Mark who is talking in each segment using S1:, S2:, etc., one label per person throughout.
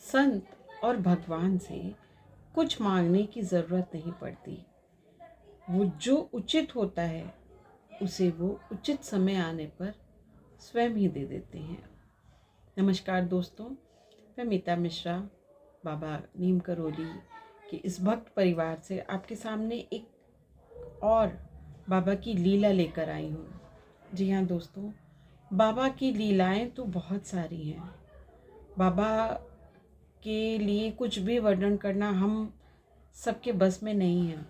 S1: संत और भगवान से कुछ मांगने की ज़रूरत नहीं पड़ती। वो जो उचित होता है उसे वो उचित समय आने पर स्वयं ही दे देते हैं। नमस्कार दोस्तों, मैं मीता मिश्रा बाबा नीम करोली के इस भक्त परिवार से आपके सामने एक और बाबा की लीला लेकर आई हूँ। जी हाँ दोस्तों, बाबा की लीलाएं तो बहुत सारी हैं। बाबा के लिए कुछ भी वर्णन करना हम सबके बस में नहीं है।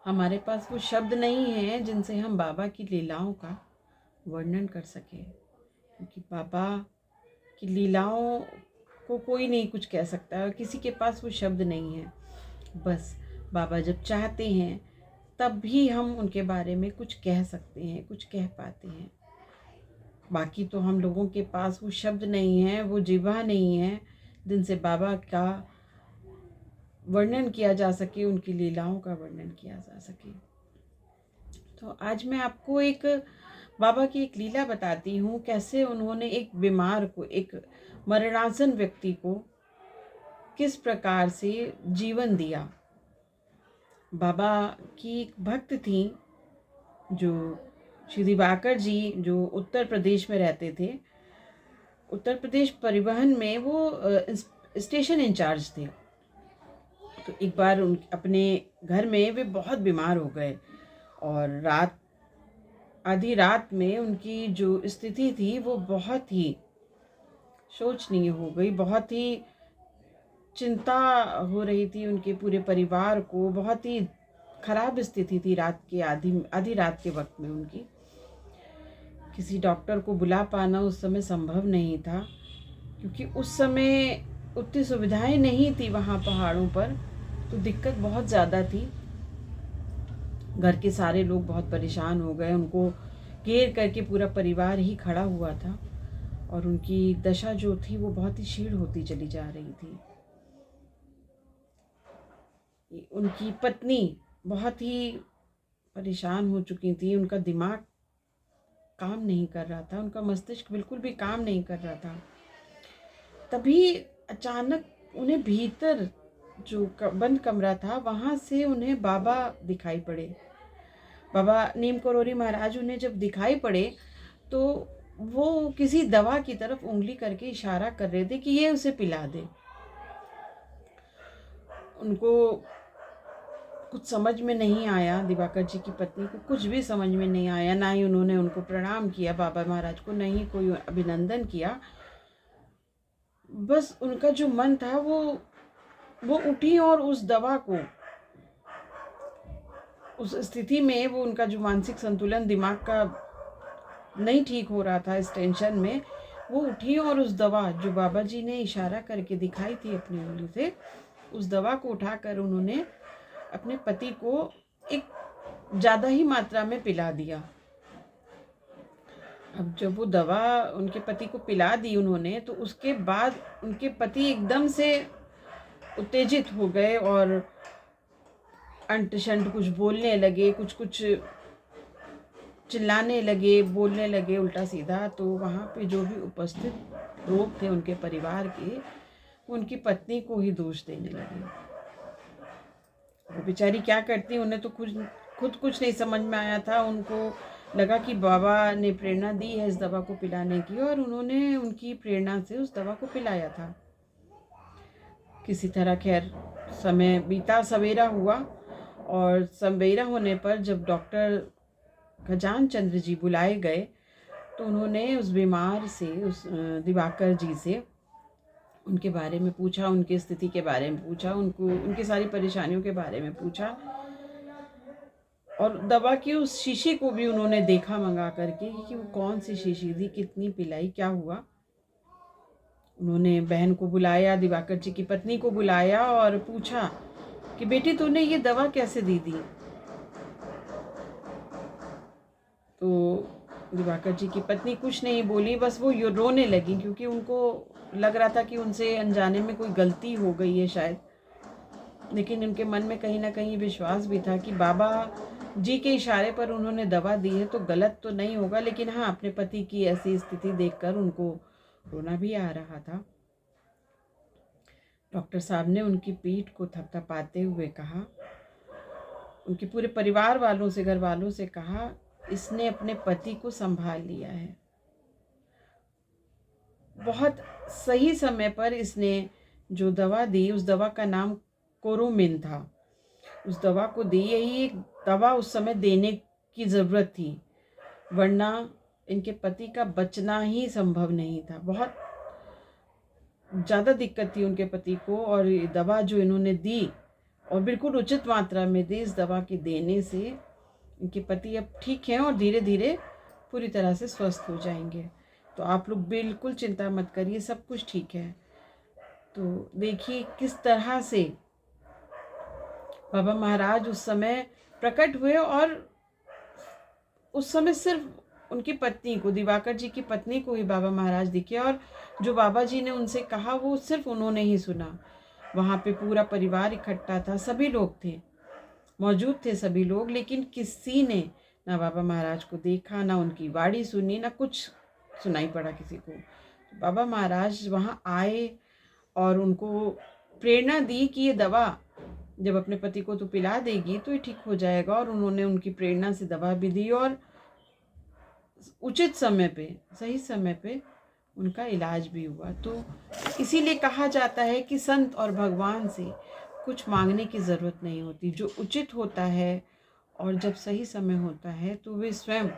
S1: हमारे पास वो शब्द नहीं है जिनसे हम बाबा की लीलाओं का वर्णन कर सकें, क्योंकि बाबा की लीलाओं को कोई नहीं कुछ कह सकता और किसी के पास वो शब्द नहीं है। बस बाबा जब चाहते हैं तब भी हम उनके बारे में कुछ कह सकते हैं, कुछ कह पाते हैं। बाकी तो हम लोगों के पास वो शब्द नहीं है, वो जिह्वा नहीं है जिनसे बाबा का वर्णन किया जा सके, उनकी लीलाओं का वर्णन किया जा सके। तो आज मैं आपको एक बाबा की एक लीला बताती हूँ, कैसे उन्होंने एक बीमार को, एक मरणासन व्यक्ति को किस प्रकार से जीवन दिया। बाबा की एक भक्त थी जो श्री दिवाकर जी, जो उत्तर प्रदेश में रहते थे। उत्तर प्रदेश परिवहन में वो स्टेशन इंचार्ज थे। तो एक बार उन अपने घर में वे बहुत बीमार हो गए और आधी रात में उनकी जो स्थिति थी वो बहुत ही शोचनीय हो गई। बहुत ही चिंता हो रही थी उनके पूरे परिवार को। बहुत ही खराब स्थिति थी रात के आधी रात के वक्त में उनकी। किसी डॉक्टर को बुला पाना उस समय संभव नहीं था, क्योंकि उस समय उतनी सुविधाएं नहीं थी वहाँ पहाड़ों पर। तो दिक्कत बहुत ज़्यादा थी। घर के सारे लोग बहुत परेशान हो गए। उनको घेर करके पूरा परिवार ही खड़ा हुआ था और उनकी दशा जो थी वो बहुत ही क्षीण होती चली जा रही थी। उनकी पत्नी बहुत ही परेशान हो चुकी थी। उनका दिमाग काम नहीं कर रहा था, उनका मस्तिष्क बिल्कुल भी काम नहीं कर रहा था। तभी अचानक उन्हें भीतर जो बंद कमरा था वहाँ से उन्हें बाबा दिखाई पड़े। बाबा नीम करोली महाराज उन्हें जब दिखाई पड़े तो वो किसी दवा की तरफ उंगली करके इशारा कर रहे थे कि ये उसे पिला दे। उनको कुछ समझ में नहीं आया, दिवाकर जी की पत्नी को कुछ भी समझ में नहीं आया। ना ही उन्होंने उनको प्रणाम किया बाबा महाराज को, नहीं कोई अभिनंदन किया। बस उनका जो मन था वो उठी और उस दवा को, उस स्थिति में वो उनका जो मानसिक संतुलन दिमाग का नहीं ठीक हो रहा था, इस टेंशन में वो उठी और उस दवा जो बाबा जी ने इशारा करके दिखाई थी अपनी उंगली से, उस दवा को उठाकर उन्होंने अपने पति को एक ज़्यादा ही मात्रा में पिला दिया। अब जब वो दवा उनके पति को पिला दी उन्होंने, तो उसके बाद उनके पति एकदम से उत्तेजित हो गए और अंट शंट कुछ बोलने लगे, कुछ चिल्लाने लगे, बोलने लगे उल्टा सीधा। तो वहाँ पे जो भी उपस्थित लोग थे उनके परिवार के, उनकी पत्नी को ही दोष देने लगे। वो बेचारी क्या करती, उन्हें तो खुद कुछ नहीं समझ में आया था। उनको लगा कि बाबा ने प्रेरणा दी है इस दवा को पिलाने की और उन्होंने उनकी प्रेरणा से उस दवा को पिलाया था। किसी तरह खैर समय बीता, सवेरा हुआ और सवेरा होने पर जब डॉक्टर खजान चंद्र जी बुलाए गए तो उन्होंने उस बीमार से, उस दिवाकर जी से उनके बारे में पूछा, उनकी स्थिति के बारे में पूछा, उनको उनकी सारी परेशानियों के बारे में पूछा और दवा की उस शीशी को भी उन्होंने देखा मंगा करके कि वो कौन सी शीशी थी, कितनी पिलाई, क्या हुआ। उन्होंने बहन को बुलाया, दिवाकर जी की पत्नी को बुलाया और पूछा कि बेटी तूने ये दवा कैसे दी थी। तो दिवाकर जी की पत्नी कुछ नहीं बोली, बस वो रोने लगी, क्योंकि उनको लग रहा था कि उनसे अनजाने में कोई गलती हो गई है शायद। लेकिन उनके मन में कहीं ना कहीं विश्वास भी था कि बाबा जी के इशारे पर उन्होंने दवा दी है तो गलत तो नहीं होगा। लेकिन हाँ, अपने पति की ऐसी स्थिति देखकर उनको रोना भी आ रहा था। डॉक्टर साहब ने उनकी पीठ को थपथपाते हुए कहा, उनके पूरे परिवार वालों से, घर वालों से कहा, इसने अपने पति को संभाल लिया है। बहुत सही समय पर इसने जो दवा दी, उस दवा का नाम कोरोमिन था। उस दवा को दी, यही एक दवा उस समय देने की ज़रूरत थी, वरना इनके पति का बचना ही संभव नहीं था। बहुत ज़्यादा दिक्कत थी उनके पति को, और ये दवा जो इन्होंने दी और बिल्कुल उचित मात्रा में दी, इस दवा के देने से इनके पति अब ठीक हैं और धीरे धीरे पूरी तरह से स्वस्थ हो जाएंगे। तो आप लोग बिल्कुल चिंता मत करिए, सब कुछ ठीक है। तो देखिए किस तरह से बाबा महाराज उस समय प्रकट हुए, और उस समय सिर्फ उनकी पत्नी को, दिवाकर जी की पत्नी को ही बाबा महाराज दिखे, और जो बाबा जी ने उनसे कहा वो सिर्फ उन्होंने ही सुना। वहाँ पे पूरा परिवार इकट्ठा था, सभी लोग थे, मौजूद थे सभी लोग, लेकिन किसी ने ना बाबा महाराज को देखा, ना उनकी वाणी सुनी, ना कुछ सुनाई पड़ा किसी को। बाबा महाराज वहाँ आए और उनको प्रेरणा दी कि ये दवा जब अपने पति को तो पिला देगी तो ये ठीक हो जाएगा, और उन्होंने उनकी प्रेरणा से दवा भी दी, और उचित समय पे, सही समय पे उनका इलाज भी हुआ। तो इसीलिए कहा जाता है कि संत और भगवान से कुछ मांगने की ज़रूरत नहीं होती। जो उचित होता है और जब सही समय होता है तो वे स्वयं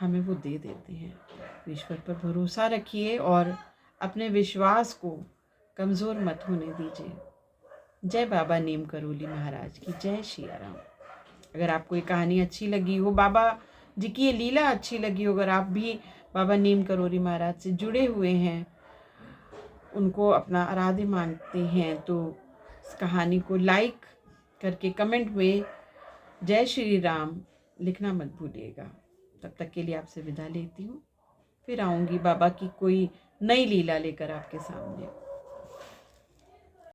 S1: हमें वो दे देते हैं। ईश्वर पर भरोसा रखिए और अपने विश्वास को कमज़ोर मत होने दीजिए। जय बाबा नीम करोली महाराज की जय। सिया राम। अगर आपको ये कहानी अच्छी लगी हो, बाबा जी की ये लीला अच्छी लगी हो, अगर आप भी बाबा नीम करोली महाराज से जुड़े हुए हैं, उनको अपना आराध्य मानते हैं, तो इस कहानी को लाइक करके कमेंट में जय श्री राम लिखना मत भूलिएगा। तब तक के लिए आपसे विदा लेती हूँ, फिर आऊँगी बाबा की कोई नई लीला लेकर आपके सामने।